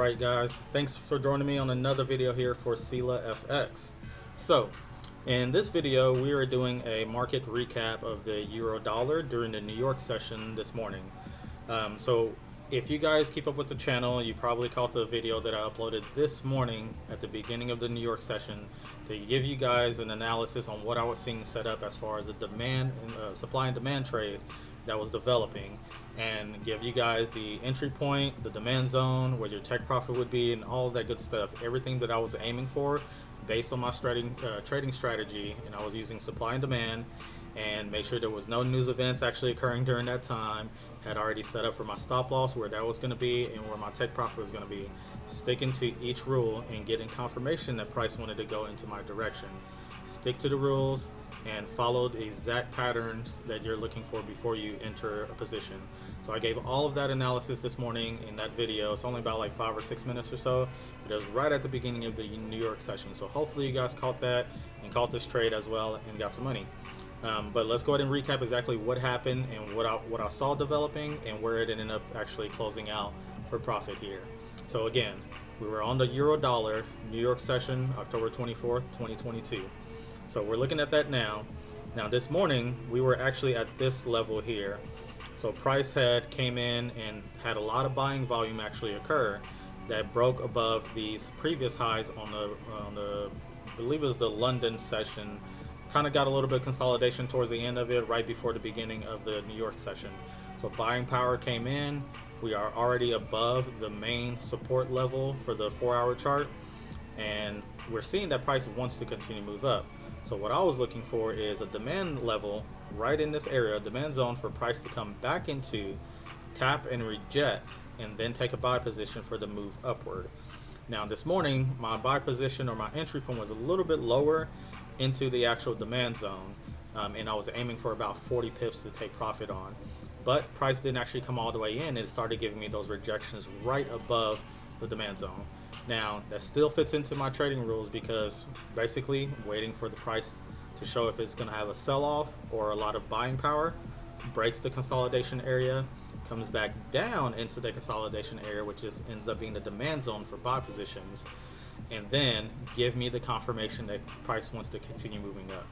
Alright guys, thanks for joining me on another video here for SyllaFX. So, in this video we are doing a market recap of the euro dollar during the New York session this morning. So if you guys keep up with the channel, you probably caught the video that I uploaded this morning at the beginning of the New York session to give you guys an analysis on what I was seeing set up as far as the demand and supply and demand trade that was developing, and give you guys the entry point, the demand zone, where your take profit would be, and all of that good stuff. Everything that I was aiming for based on my trading strategy, and I was using supply and demand, and make sure there was no news events actually occurring during that time. Had already set up for my stop loss where that was going to be and where my take profit was going to be, sticking to each rule and getting confirmation that price wanted to go into my direction. Stick to the rules and follow the exact patterns that you're looking for before you enter a position. So I gave all of that analysis this morning in that video. It's only about like 5 or 6 minutes or so, but it was right at the beginning of the New York session. So hopefully you guys caught that and caught this trade as well and got some money. But let's go ahead and recap exactly what happened and what I saw developing and where it ended up actually closing out for profit here. So again, we were on the euro dollar New York session, October 24th, 2022. So we're looking at that now. Now this morning we were actually at this level here. So price came in and had a lot of buying volume actually occur that broke above these previous highs on the I believe it was the London session. Kind of got a little bit of consolidation towards the end of it, right before the beginning of the New York session. So buying power came in. We are already above the main support level for the 4-hour chart, and we're seeing that price wants to continue to move up. So what I was looking for is a demand level right in this area, demand zone, for price to come back into, tap and reject, and then take a buy position for the move upward. Now this morning my buy position, or my entry point, was a little bit lower into the actual demand zone, and I was aiming for about 40 pips to take profit on, but price didn't actually come all the way in. It started giving me those rejections right above the demand zone. Now that still fits into my trading rules, because basically waiting for the price to show if it's going to have a sell-off or a lot of buying power, breaks the consolidation area, comes back down into the consolidation area, which ends up being the demand zone for buy positions, and then give me the confirmation that price wants to continue moving up.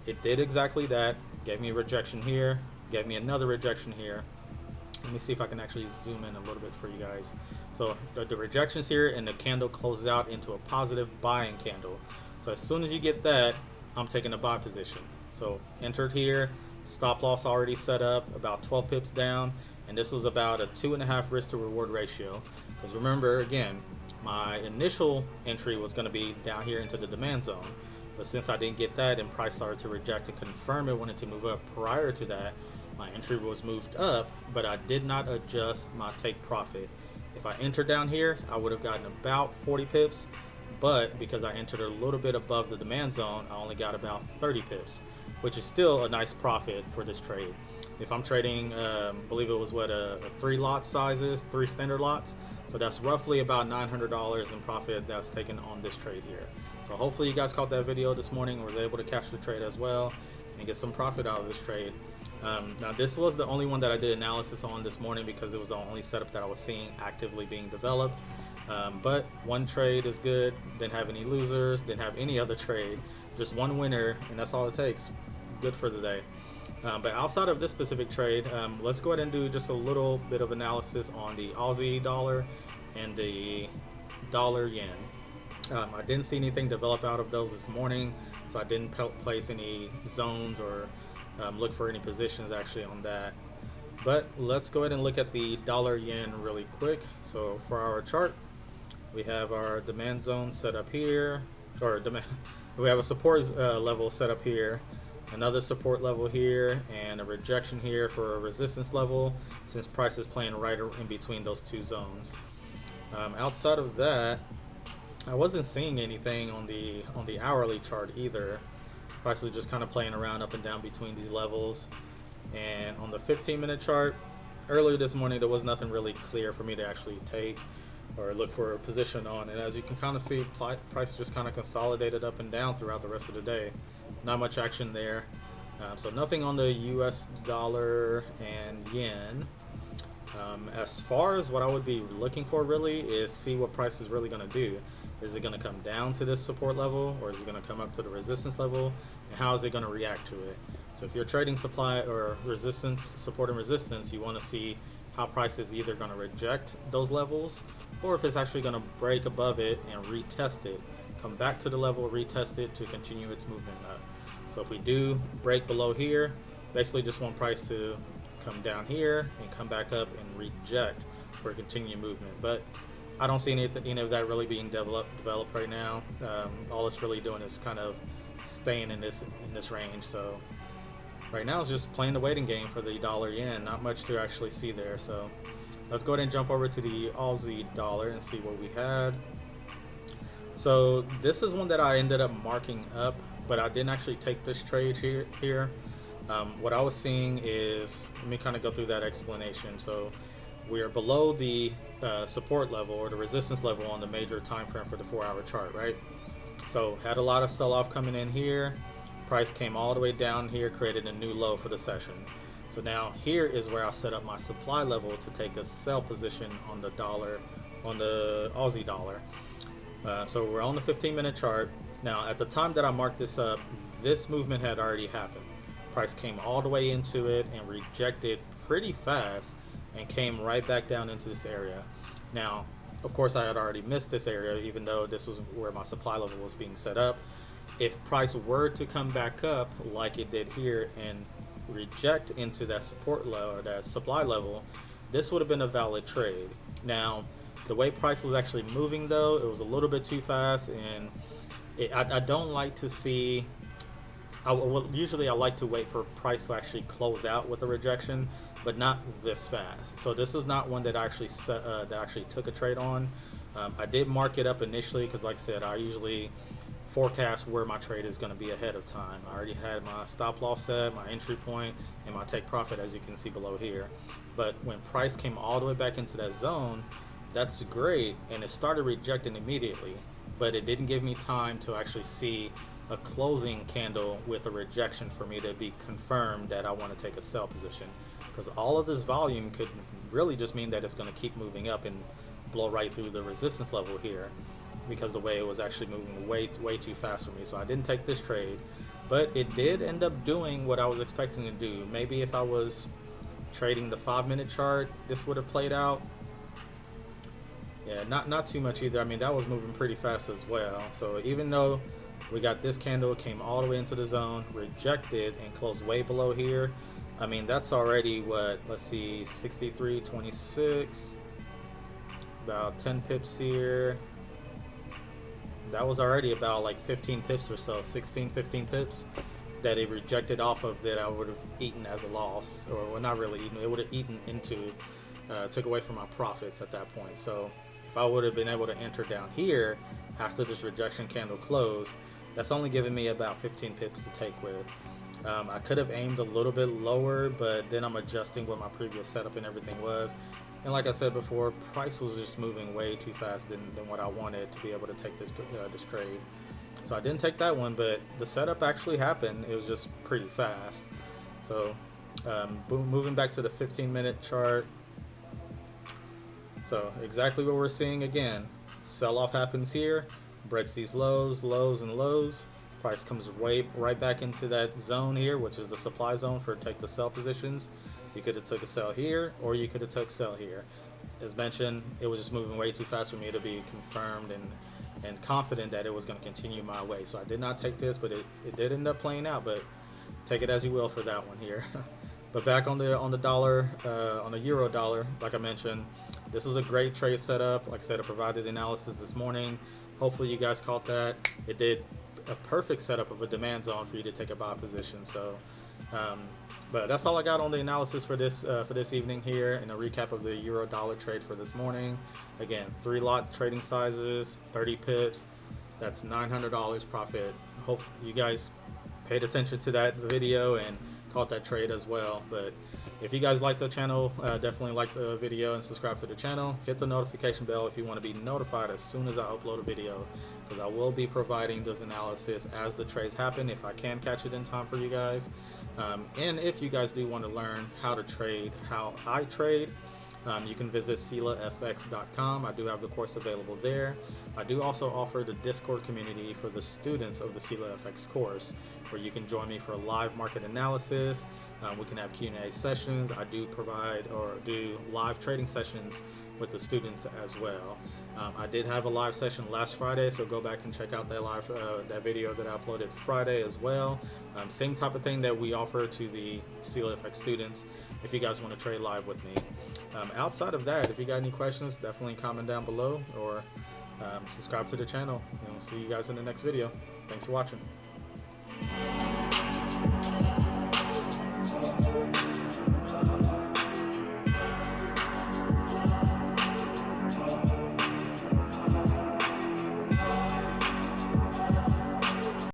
It did exactly that. Gave me a rejection here, gave me another rejection here. Let me see if I can actually zoom in a little bit for you guys. So the rejections here, and the candle closes out into a positive buying candle. So as soon as you get that, I'm taking a buy position. So entered here, stop loss already set up, about 12 pips down, and this was about a 2.5 risk to reward ratio. Because remember, again, my initial entry was going to be down here into the demand zone, but since I didn't get that and price started to reject and confirm it wanted to move up prior to that, my entry was moved up, but I did not adjust my take profit. If I entered down here, I would have gotten about 40 pips, but because I entered a little bit above the demand zone, I only got about 30 pips, which is still a nice profit for this trade. If I'm trading, I believe it was what a 3 lot sizes, 3 standard lots, so that's roughly about $900 in profit that's taken on this trade here. So hopefully you guys caught that video this morning and was able to catch the trade as well and get some profit out of this trade. Now this was the only one that I did analysis on this morning, because it was the only setup that I was seeing actively being developed. But one trade is good, didn't have any losers, didn't have any other trade, just one winner, and that's all it takes. Good for the day. But outside of this specific trade, let's go ahead and do just a little bit of analysis on the Aussie dollar and the dollar yen. I didn't see anything develop out of those this morning, so I didn't place any zones or look for any positions actually on that. But let's go ahead and look at the dollar yen really quick. So for our chart, we have our demand zone set up here, or we have a support level set up here, another support level here, and a rejection here for a resistance level, since price is playing right in between those two zones. Outside of that, I wasn't seeing anything on the hourly chart either. Price is just kind of playing around up and down between these levels. And on the 15-minute chart, earlier this morning there was nothing really clear for me to actually take or look for a position on, and as you can kind of see, price just kind of consolidated up and down throughout the rest of the day. Not much action there. So nothing on the US dollar and yen. As far as what I would be looking for really is see what price is really going to do. Is it going to come down to this support level, or is it going to come up to the resistance level, and how is it going to react to it? So if you're trading supply or resistance, support and resistance, you want to see how price is either going to reject those levels, or if it's actually going to break above it and retest it, come back to the level, retest it to continue its movement up. So if we do break below here, basically just want price to come down here and come back up and reject for continued movement. But I don't see any of that really being developed right now. All it's really doing is kind of staying in this range. So right now it's just playing the waiting game for the dollar yen. Not much to actually see there. So let's go ahead and jump over to the Aussie dollar and see what we had. So this is one that I ended up marking up, but I didn't actually take this trade here. What I was seeing is, let me kind of go through that explanation. So we're below the support level or the resistance level on the major time frame for the 4-hour chart, right? So had a lot of sell-off coming in here. Price came all the way down here, created a new low for the session. So now here is where I set up my supply level to take a sell position on the dollar, on the Aussie dollar. So we're on the 15-minute chart. Now at the time that I marked this up, this movement had already happened. Price came all the way into it and rejected pretty fast and came right back down into this area. Now, of course, I had already missed this area, even though this was where my supply level was being set up. If price were to come back up like it did here and reject into that support level or that supply level, this would have been a valid trade. Now, the way price was actually moving though, it was a little bit too fast, and I don't like to see. Usually I like to wait for price to actually close out with a rejection, but not this fast. So this is not one that I actually took a trade on. I did mark it up initially because, like I said, I usually forecast where my trade is going to be ahead of time. I already had my stop loss set, my entry point, and my take profit, as you can see below here. But when price came all the way back into that zone, that's great, and it started rejecting immediately, but it didn't give me time to actually see a closing candle with a rejection for me to be confirmed that I want to take a sell position, because all of this volume could really just mean that it's going to keep moving up and blow right through the resistance level here, because the way it was actually moving way too fast for me. So I didn't take this trade, but it did end up doing what I was expecting to do. Maybe if I was trading the 5-minute chart, this would have played out. Yeah, not too much either. I mean, that was moving pretty fast as well. So even though we got this candle, came all the way into the zone, rejected, and closed way below here, I mean, that's already what, let's see, 63.26, about 10 pips here. That was already about like 15 pips or so, 16, 15 pips that it rejected off of, that I would have eaten as a loss, or well, not really eaten, it would have eaten into, took away from my profits at that point. So if I would have been able to enter down here after this rejection candle closed, that's only giving me about 15 pips to take with. I could have aimed a little bit lower, but then I'm adjusting what my previous setup and everything was. And like I said before, price was just moving way too fast than what I wanted to be able to take this trade. So I didn't take that one, but the setup actually happened. It was just pretty fast. So moving back to the 15-minute chart. So exactly what we're seeing again. Sell-off happens here, breaks these lows, and lows. Price comes right back into that zone here, which is the supply zone for take the sell positions. You could have took a sell here, or you could have took sell here. As mentioned, it was just moving way too fast for me to be confirmed and confident that it was going to continue my way. So I did not take this, but it did end up playing out. But take it as you will for that one here. But back on the dollar, on the euro dollar, like I mentioned, this is a great trade setup. Like I said, I provided analysis this morning. Hopefully you guys caught that. It did a perfect setup of a demand zone for you to take a buy position. So, but that's all I got on the analysis for this evening here, and a recap of the euro dollar trade for this morning. Again, 3 lot trading sizes, 30 pips. That's $900 profit. Hope you guys paid attention to that video and caught that trade as well. But if you guys like the channel, definitely like the video and subscribe to the channel. Hit the notification bell if you want to be notified as soon as I upload a video, because I will be providing this analysis as the trades happen, if I can catch it in time for you guys. And if you guys do want to learn how to trade, how I trade, You can visit SyllaFX.com. I do have the course available there. I do also offer the Discord community for the students of the SyllaFX course, where you can join me for live market analysis. We can have Q&A sessions. I do provide or do live trading sessions with the students as well. I did have a live session last Friday, so go back and check out that video that I uploaded Friday as well. Same type of thing that we offer to the SyllaFX students if you guys want to trade live with me. Outside of that, if you got any questions, definitely comment down below or subscribe to the channel, and we'll see you guys in the next video. Thanks for watching.